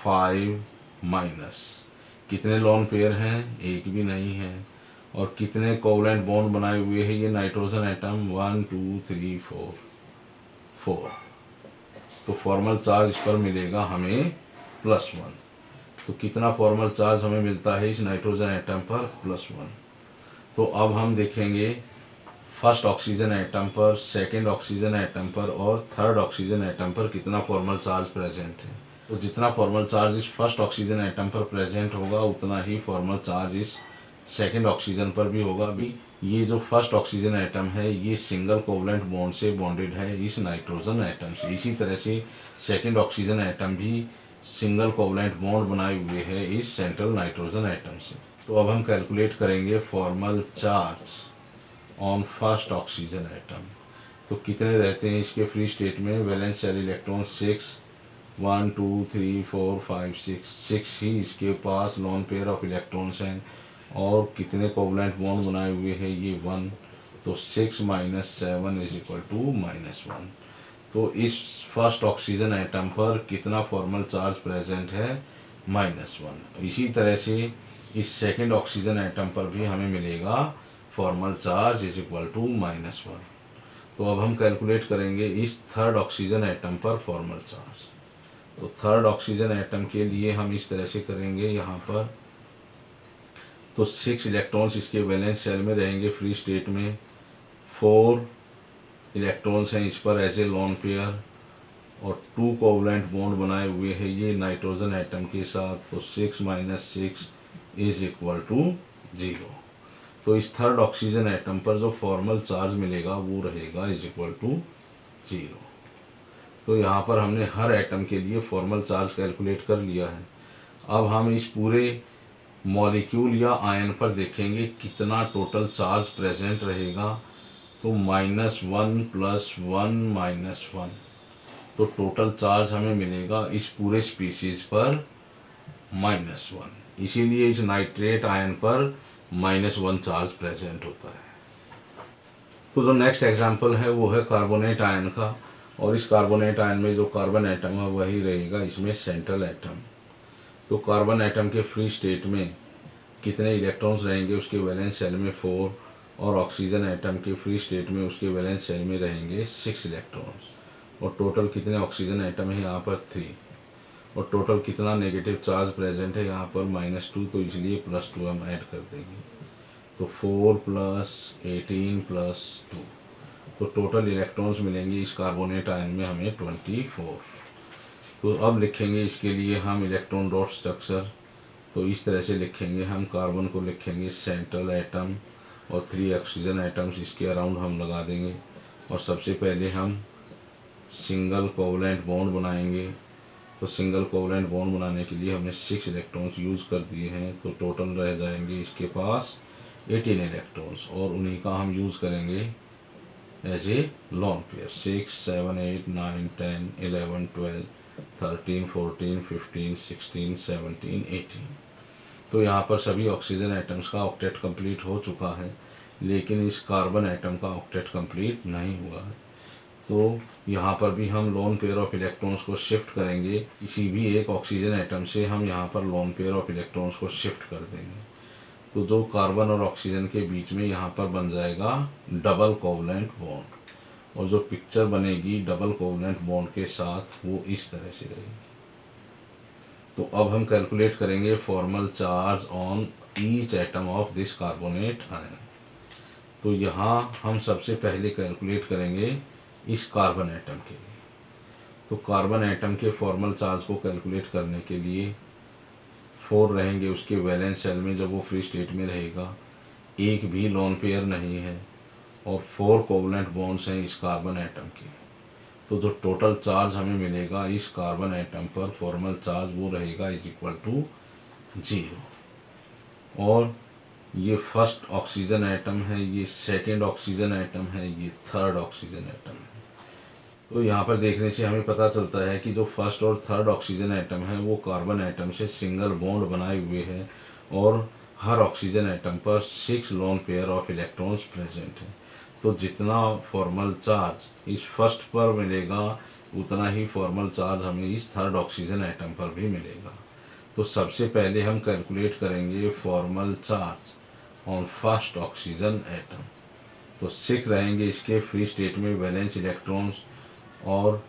5 कितने लॉन पेयर हैं, एक भी नहीं है। और कितने कोवलेंट बॉन्ड बनाए हुए हैं ये नाइट्रोजन एटम, 1 2 3 4। तो फॉर्मल चार्ज इस पर मिलेगा हमें +1। तो कितना फॉर्मल चार्ज हमें मिलता है इस नाइट्रोजन एटम पर, +1। तो अब हम देखेंगे फर्स्ट ऑक्सीजन एटम पर, सेकंड ऑक्सीजन एटम पर और थर्ड ऑक्सीजन एटम पर कितना फॉर्मल चार्ज प्रेजेंट है। तो जितना फॉर्मल चार्ज इस फर्स्ट ऑक्सीजन एटम पर प्रेजेंट होगा उतना ही फॉर्मल चार्ज इस सेकंड ऑक्सीजन पर भी होगा। अभी ये जो फर्स्ट ऑक्सीजन एटम है ये सिंगल कोवलेंट बॉन्ड से बॉन्डेड है इस नाइट्रोजन एटम से, इसी तरह से सेकंड ऑक्सीजन एटम भी सिंगल कोवलेंट बॉन्ड बनाए हुए है इस सेंट्रल नाइट्रोजन एटम से। तो अब हम कैलकुलेट करेंगे formal charge on first oxygen atom. तो कितने रहते हैं इसके फ्री स्टेट में, वैलेंस शेल इलेक्ट्रॉन 6 1 2 3 4 5 6 ही इसके पास लॉन पेयर ऑफ इलेक्ट्रॉन्स हैं। और कितने कोवलेंट बॉन्ड बनाए हुए हैं ये 1। तो 6 - 7 = -1। तो इस फर्स्ट ऑक्सीजन एटम पर कितना फॉर्मल चार्ज प्रेजेंट है, -1। इसी तरह से इस सेकंड ऑक्सीजन एटम पर भी हमें मिलेगा फॉर्मल चार्ज =-1। तो अब हम कैलकुलेट करेंगे इस थर्ड ऑक्सीजन एटम पर फॉर्मल चार्ज। तो थर्ड ऑक्सीजन एटम के लिए हम इस तरह से करेंगे, यहाँ पर तो 6 इलेक्ट्रॉन्स इसके वैलेंस शेल में रहेंगे फ्री स्टेट में, 4 इलेक्ट्रॉन्स हैं इस पर एज ए लॉन पेयर और 2 कोवलेंट बॉन्ड बनाए हुए हैं ये नाइट्रोजन एटम के साथ। तो 6 - 6 = 0। तो इस थर्ड ऑक्सीजन एटम पर जो फॉर्मल चार्ज मिलेगा वो रहेगा =0। तो यहाँ पर हमने हर एटम के लिए फॉर्मल चार्ज कैलकुलेट कर लिया है। अब हम इस पूरे मॉलिक्यूल या आयन पर देखेंगे कितना टोटल चार्ज प्रेजेंट रहेगा। तो -1 + 1 - 1। तो टोटल चार्ज हमें मिलेगा इस पूरे स्पीशीज पर -1। इसीलिए इस नाइट्रेट आयन पर -1 चार्ज प्रेजेंट होता है। तो जो नेक्स्ट एग्जांपल है वो है कार्बोनेट आयन का, और इस कार्बोनेट आयन में जो कार्बन एटम है वही रहेगा इसमें सेंट्रल एटम। तो कार्बन एटम के फ्री स्टेट में कितने इलेक्ट्रॉन्स रहेंगे, उसके वैलेंस शेल में 4, और ऑक्सीजन एटम के फ्री स्टेट में उसके वैलेंस शेल में रहेंगे 6 इलेक्ट्रॉन्स। और टोटल कितने ऑक्सीजन एटम है यहाँ पर 3। और टोटल कितना नेगेटिव चार्ज प्रेजेंट है यहाँ पर -2, तो इसलिए +2 हम ऐड कर देंगे। तो 4 + 18 + 2 तो टोटल इलेक्ट्रॉन्स मिलेंगे इस कार्बोनेट आयन में हमें 24। तो अब लिखेंगे इसके लिए हम इलेक्ट्रॉन डॉट स्ट्रक्चर। तो इस तरह से लिखेंगे, हम कार्बन को लिखेंगे सेंट्रल एटम और 3 ऑक्सीजन एटम्स इसके अराउंड हम लगा देंगे। और सबसे पहले हम सिंगल कोवलेंट बॉन्ड बनाएंगे। तो सिंगल कोवलेंट बॉन्ड बनाने के लिए हमने 6 इलेक्ट्रॉन्स यूज़ कर दिए हैं, तो टोटल रह जाएंगे इसके पास 18 इलेक्ट्रॉन्स, और उन्हीं का हम यूज़ करेंगे एज ए लोन पेयर। 6, 7, 8, 9, 10, 11, 12, 13, 14, 15, 16, 17, 18। तो यहाँ पर सभी ऑक्सीजन एटम्स का ऑक्टेट कंप्लीट हो चुका है, लेकिन इस कार्बन एटम का ऑक्टेट कंप्लीट नहीं हुआ है। तो यहाँ पर भी हम लोन पेयर ऑफ इलेक्ट्रॉन्स को शिफ्ट करेंगे। किसी भी एक ऑक्सीजन एटम से हम यहाँ पर लोन पेयर ऑफ इलेक्ट्रॉन्स को शिफ्ट कर देंगे। तो जो कार्बन और ऑक्सीजन के बीच में यहाँ पर बन जाएगा डबल कोवलेंट बॉन्ड, और जो पिक्चर बनेगी डबल कोवलेंट बॉन्ड के साथ वो इस तरह से रहेगी। तो अब हम कैलकुलेट करेंगे formal charge on each atom of this carbonate ion. तो यहाँ हम सबसे पहले कैलकुलेट करेंगे इस कार्बन एटम के लिए। तो कार्बन एटम के फॉर्मल चार्ज को कैलकुलेट करने के लिए 4 रहेंगे उसके वैलेंस शेल में जब वो फ्री स्टेट में रहेगा, एक भी लोन पेयर नहीं है, और 4 कोवलेंट बॉन्ड्स हैं इस कार्बन एटम के। तो जो टोटल चार्ज हमें मिलेगा इस कार्बन एटम पर फॉर्मल चार्ज वो रहेगा इज इक्वल टू 0। और ये फर्स्ट ऑक्सीजन एटम है, ये सेकेंड ऑक्सीजन एटम है, ये थर्ड ऑक्सीजन एटम है। तो यहाँ पर देखने से हमें पता चलता है कि जो फर्स्ट और थर्ड ऑक्सीजन एटम है वो कार्बन एटम से सिंगल बॉन्ड बनाए हुए हैं, और हर ऑक्सीजन एटम पर 6 loan pair of electrons present हैं। तो जितना फॉर्मल चार्ज इस फर्स्ट पर मिलेगा उतना ही फॉर्मल चार्ज हमें इस थर्ड ऑक्सीजन एटम पर भी मिलेगा। तो सबसे पहले हम कैलकुलेट करेंगे formal charge on first oxygen atom. तो 6 रहेंगे इसके फ्री स्टेट में वैलेंस इलेक्ट्रॉन्स, और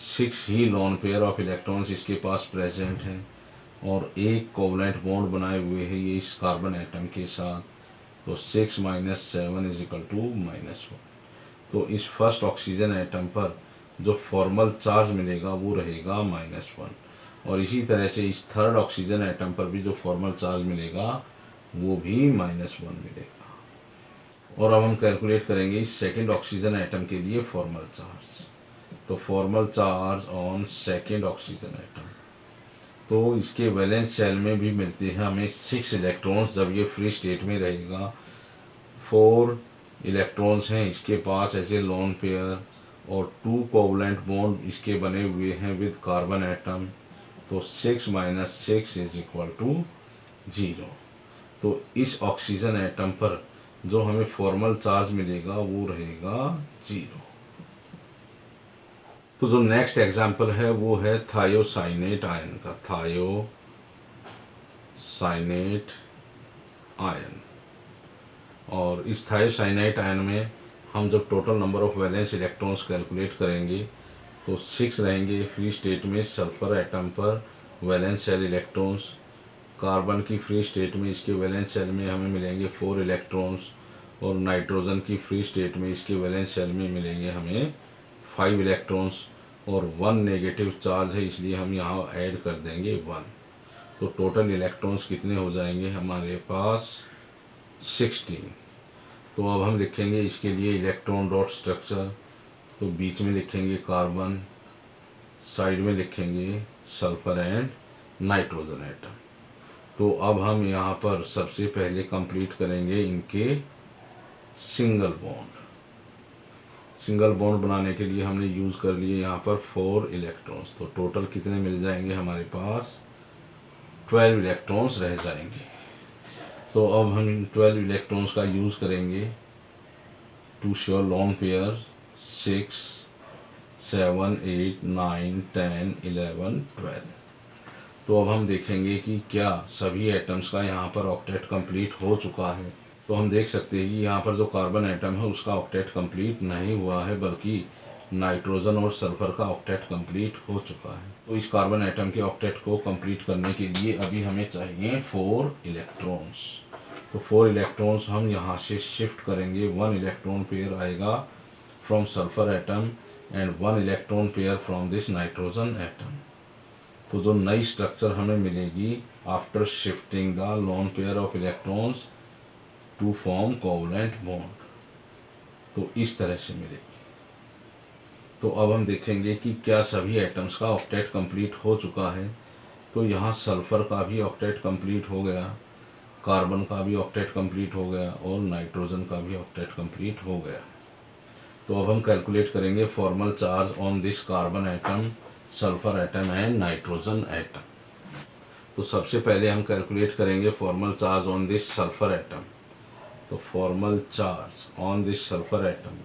6 ही लोन पेयर ऑफ इलेक्ट्रॉन्स इसके पास प्रेजेंट हैं, और एक कोवलेंट बॉन्ड बनाए हुए हैं ये इस कार्बन एटम के साथ। तो 6 - 7 इज इक्वल टू -1। तो इस फर्स्ट ऑक्सीजन एटम पर जो फॉर्मल चार्ज मिलेगा वो रहेगा -1, और इसी तरह से इस थर्ड ऑक्सीजन एटम पर भी जो फॉर्मल चार्ज मिलेगा वो भी -1 मिलेगा। और अब हम कैलकुलेट करेंगे इस सेकेंड ऑक्सीजन एटम के लिए फॉर्मल चार्ज। तो formal charge on second oxygen atom, तो इसके वैलेंस शेल में भी मिलते हैं हमें 6 इलेक्ट्रॉन्स जब ये फ्री स्टेट में रहेगा। 4 इलेक्ट्रॉन्स हैं इसके पास एज ए लोन पेयर, और 2 कोवलेंट बॉन्ड इसके बने हुए हैं विद कार्बन एटम। तो 6 - 6 इज इक्वल टू 0। तो इस ऑक्सीजन एटम पर जो हमें फॉर्मल चार्ज मिलेगा वो रहेगा 0। तो जो नेक्स्ट एग्जाम्पल है वो है थायोसाइनेट आयन का, थायोसाइनेट आयन। और इस थायोसाइनेट आयन में हम जब total number of valence electrons calculate करेंगे तो 6 रहेंगे फ्री स्टेट में सल्फर एटम पर वैलेंस शेल इलेक्ट्रॉन्स। कार्बन की फ्री स्टेट में इसके वैलेंस शेल में हमें मिलेंगे 4 इलेक्ट्रॉन्स, और नाइट्रोजन की फ्री स्टेट में इसके वैलेंस शेल में मिलेंगे हमें 5 इलेक्ट्रॉन्स, और 1 नेगेटिव चार्ज है इसलिए हम यहाँ ऐड कर देंगे 1। तो टोटल इलेक्ट्रॉन्स कितने हो जाएंगे हमारे पास 16। तो अब हम लिखेंगे इसके लिए इलेक्ट्रॉन डॉट स्ट्रक्चर। तो बीच में लिखेंगे कार्बन, साइड में लिखेंगे सल्फर एंड नाइट्रोजन एटम। तो अब हम यहाँ पर सबसे पहले कंप्लीट करेंगे इनके सिंगल बॉन्ड। सिंगल बॉन्ड बनाने के लिए हमने यूज़ कर लिए यहाँ पर 4 इलेक्ट्रॉन्स। तो टोटल कितने मिल जाएंगे हमारे पास 12 इलेक्ट्रॉन्स रह जाएंगे। तो अब हम इन 12 इलेक्ट्रॉन्स का यूज़ करेंगे टू शो लोन पेयर 6, 7, 8, 9, 10, 11, 12। तो अब हम देखेंगे कि क्या सभी एटम्स का यहाँ पर ऑक्टेट कंप्लीट हो चुका है। तो हम देख सकते हैं कि यहाँ पर जो कार्बन एटम है उसका ऑक्टेट कंप्लीट नहीं हुआ है, बल्कि नाइट्रोजन और सल्फर का ऑक्टेट कंप्लीट हो चुका है। तो इस कार्बन एटम के ऑक्टेट को कंप्लीट करने के लिए अभी हमें चाहिए 4 इलेक्ट्रॉन्स। तो 4 इलेक्ट्रॉन्स हम यहाँ से शिफ्ट करेंगे। 1 इलेक्ट्रॉन पेयर आएगा from sulfur atom and 1 electron pair from this nitrogen atom। तो जो नई स्ट्रक्चर हमें मिलेगी after shifting the lone pair of electrons to form covalent bond, तो इस तरह से मिलेगी। तो अब हम देखेंगे कि क्या सभी एटम्स का ऑक्टेट कंप्लीट हो चुका है। तो यहाँ सल्फर का भी ऑक्टेट कंप्लीट हो गया, कार्बन का भी ऑक्टेट कंप्लीट हो गया और नाइट्रोजन का भी ऑक्टेट कंप्लीट हो गया। तो अब हम कैलकुलेट करेंगे formal charge on this carbon atom, sulphur atom and nitrogen atom. तो सबसे पहले हम कैलकुलेट करेंगे formal charge on this sulphur atom. तो formal charge on this sulphur atom,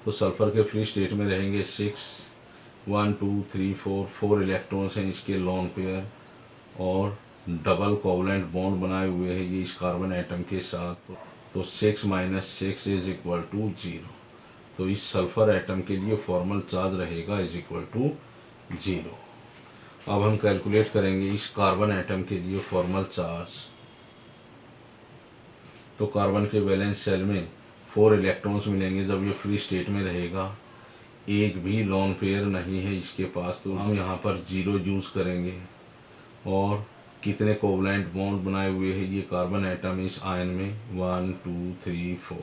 तो सल्फर के फ्री स्टेट में रहेंगे 6, 1 2 3 4 इलेक्ट्रॉन्स हैं इसके लोन पेयर और डबल कोवलेंट बॉन्ड बनाए हुए हैं ये इस कार्बन एटम के साथ। तो 6 - 6 इज इक्वल टू 0। तो इस सल्फर एटम के लिए फॉर्मल चार्ज रहेगा इज इक्वल टू 0। अब हम कैलकुलेट करेंगे इस कार्बन एटम के लिए फॉर्मल चार्ज। तो कार्बन के वैलेंस शेल में 4 इलेक्ट्रॉन्स मिलेंगे जब ये फ्री स्टेट में रहेगा, एक भी लोन पेयर नहीं है इसके पास, तो हम यहाँ पर 0 यूज़ करेंगे। और कितने कोवलेंट बॉन्ड बनाए हुए हैं ये कार्बन एटम इस आयन में, 1 2 3 4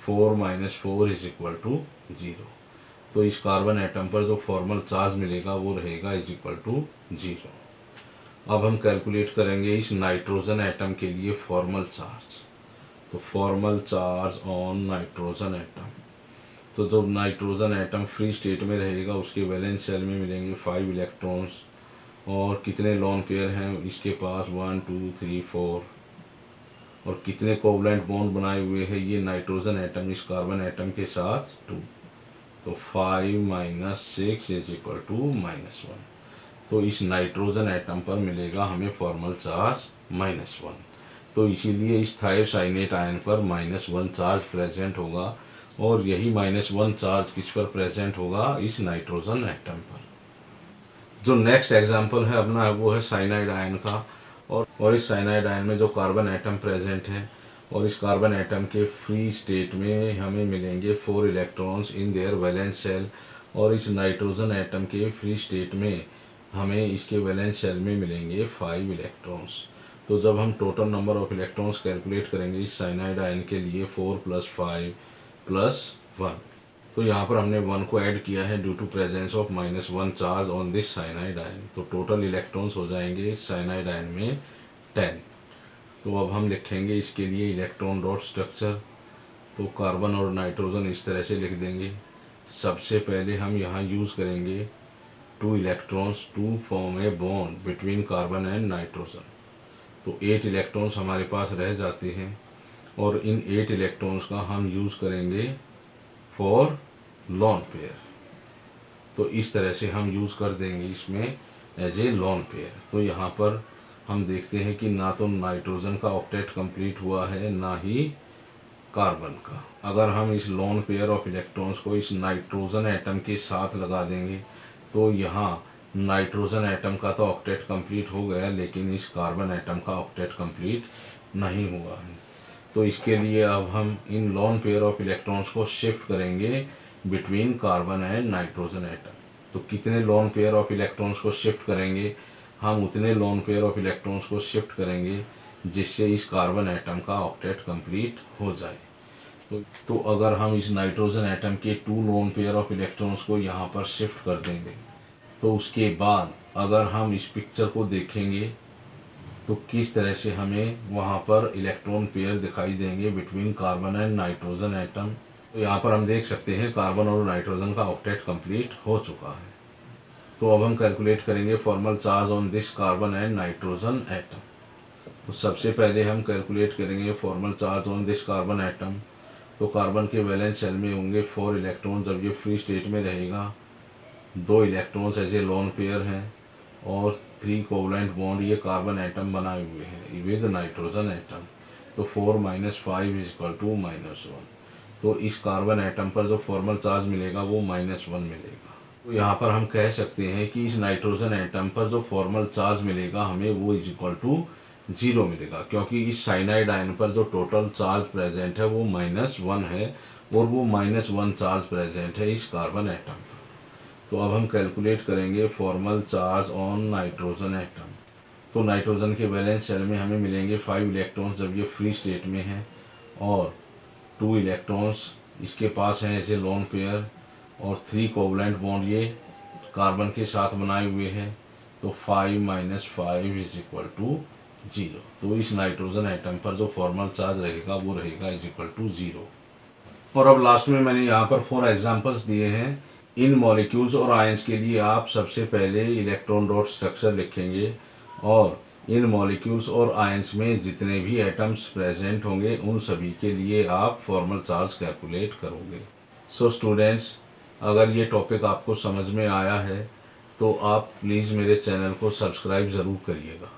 4 - 4 इज इक्वल टू 0। तो इस कार्बन एटम पर जो फॉर्मल चार्ज मिलेगा वो रहेगा इज इक्वल टू 0। अब हम कैलकुलेट करेंगे इस नाइट्रोजन एटम के लिए फॉर्मल चार्ज। तो formal charge on nitrogen atom, तो जो नाइट्रोजन एटम फ्री स्टेट में रहेगा उसके वैलेंस शेल में मिलेंगे 5 इलेक्ट्रॉन्स और कितने लोन पेयर हैं इसके पास, 1 2 3 4 और कितने कोवलेंट बॉन्ड बनाए हुए हैं ये नाइट्रोजन एटम इस कार्बन एटम के साथ, 2। तो 5 - 6 इज इक्वल टू -1। तो इस नाइट्रोजन एटम पर मिलेगा हमें फॉर्मल चार्ज -1। तो इसीलिए इस थायोसाइनेट आयन पर -1 चार्ज प्रेजेंट होगा और यही -1 चार्ज किस पर प्रेजेंट होगा, इस नाइट्रोजन एटम पर। जो नेक्स्ट एग्जांपल है अपना वो है साइनाइड आयन का। और इस साइनाइड आयन में जो कार्बन एटम प्रेजेंट है और इस कार्बन एटम के फ्री स्टेट में हमें मिलेंगे 4 electrons in their valence shell और इस नाइट्रोजन एटम के फ्री स्टेट में हमें इसके वैलेंस शेल में मिलेंगे 5 इलेक्ट्रॉन्स। तो जब हम total number of electrons calculate करेंगे इस साइनाइड आयन के लिए 4 + 5 + 1, तो यहाँ पर हमने 1 को ऐड किया है due to presence of -1 charge on this cyanide ion. तो टोटल इलेक्ट्रॉन्स हो जाएंगे इस साइनाइड आयन में 10। तो अब हम लिखेंगे इसके लिए इलेक्ट्रॉन डॉट स्ट्रक्चर। तो कार्बन और नाइट्रोजन इस तरह से लिख देंगे। सबसे पहले हम यहाँ यूज़ करेंगे 2 electrons to form a bond between carbon and nitrogen. तो 8 इलेक्ट्रॉन्स हमारे पास रह जाते हैं और इन 8 इलेक्ट्रॉन्स का हम यूज़ करेंगे फॉर लोन पेयर। तो इस तरह से हम यूज़ कर देंगे इसमें एज ए लोन पेयर। तो यहाँ पर हम देखते हैं कि ना तो नाइट्रोजन का ऑक्टेट कंप्लीट हुआ है ना ही कार्बन का। अगर हम इस लोन पेयर ऑफ इलेक्ट्रॉन्स को इस नाइट्रोजन एटम के साथ लगा देंगे तो यहाँ नाइट्रोजन एटम का तो ऑक्टेट कंप्लीट हो गया लेकिन इस कार्बन एटम का ऑक्टेट कंप्लीट नहीं हुआ है। तो इसके लिए अब हम इन लोन पेयर ऑफ इलेक्ट्रॉन्स को शिफ्ट करेंगे between carbon and nitrogen atom. तो कितने लोन पेयर ऑफ इलेक्ट्रॉन्स को शिफ्ट करेंगे, हम उतने लोन पेयर ऑफ इलेक्ट्रॉन्स को शिफ्ट करेंगे जिससे इस कार्बन एटम का ऑक्टेट कंप्लीट हो जाए। तो अगर हम इस नाइट्रोजन एटम के 2 लोन पेयर ऑफ इलेक्ट्रॉन्स को यहाँ पर शिफ्ट कर देंगे तो उसके बाद अगर हम इस पिक्चर को देखेंगे तो किस तरह से हमें वहाँ पर इलेक्ट्रॉन पेयर दिखाई देंगे between carbon and nitrogen atom. तो यहाँ पर हम देख सकते हैं कार्बन और नाइट्रोजन का ऑक्टेट कंप्लीट हो चुका है। तो अब हम कैलकुलेट करेंगे formal charge on this carbon and nitrogen atom. तो सबसे पहले हम कैलकुलेट करेंगे formal charge on this carbon atom. तो कार्बन के वैलेंस शेल में होंगे 4 इलेक्ट्रॉन जब ये फ्री स्टेट में रहेगा, 2 इलेक्ट्रॉन्स ऐसे लोन पेयर हैं और 3 कोवलेंट बॉन्ड ये कार्बन एटम बनाए हुए हैं विद नाइट्रोजन एटम। तो 4 - 5 इज इक्वल टू -1। तो इस कार्बन एटम पर जो फॉर्मल चार्ज मिलेगा वो -1 मिलेगा। तो यहाँ पर हम कह सकते हैं कि इस नाइट्रोजन एटम पर जो फॉर्मल चार्ज मिलेगा हमें वो इज इक्वल टू 0 मिलेगा, क्योंकि इस साइनाइड आयन पर जो टोटल चार्ज प्रेजेंट है वो -1 है और वो -1 चार्ज प्रेजेंट है इस कार्बन एटम पर। तो अब हम कैलकुलेट करेंगे formal charge on nitrogen atom. तो नाइट्रोजन के वैलेंस शेल में हमें मिलेंगे 5 इलेक्ट्रॉन्स जब ये फ्री स्टेट में है, और 2 इलेक्ट्रॉन्स इसके पास हैं एज ए लोन पेयर, और 3 कोवलेंट बॉन्ड ये कार्बन के साथ बनाए हुए हैं। तो 5 - 5 = 0। तो इस नाइट्रोजन एटम पर जो फॉर्मल चार्ज रहेगा वो रहेगा =0। और अब लास्ट में मैंने यहाँ पर 4 एग्जांपल्स दिए हैं। इन मॉलिक्यूल्स और आयंस के लिए आप सबसे पहले इलेक्ट्रॉन डॉट स्ट्रक्चर लिखेंगे, और इन मॉलिक्यूल्स और आयंस में जितने भी एटम्स प्रेजेंट होंगे उन सभी के लिए आप फॉर्मल चार्ज कैलकुलेट करोगे। सो स्टूडेंट्स, अगर ये टॉपिक आपको समझ में आया है तो आप प्लीज़ मेरे चैनल को सब्सक्राइब ज़रूर करिएगा।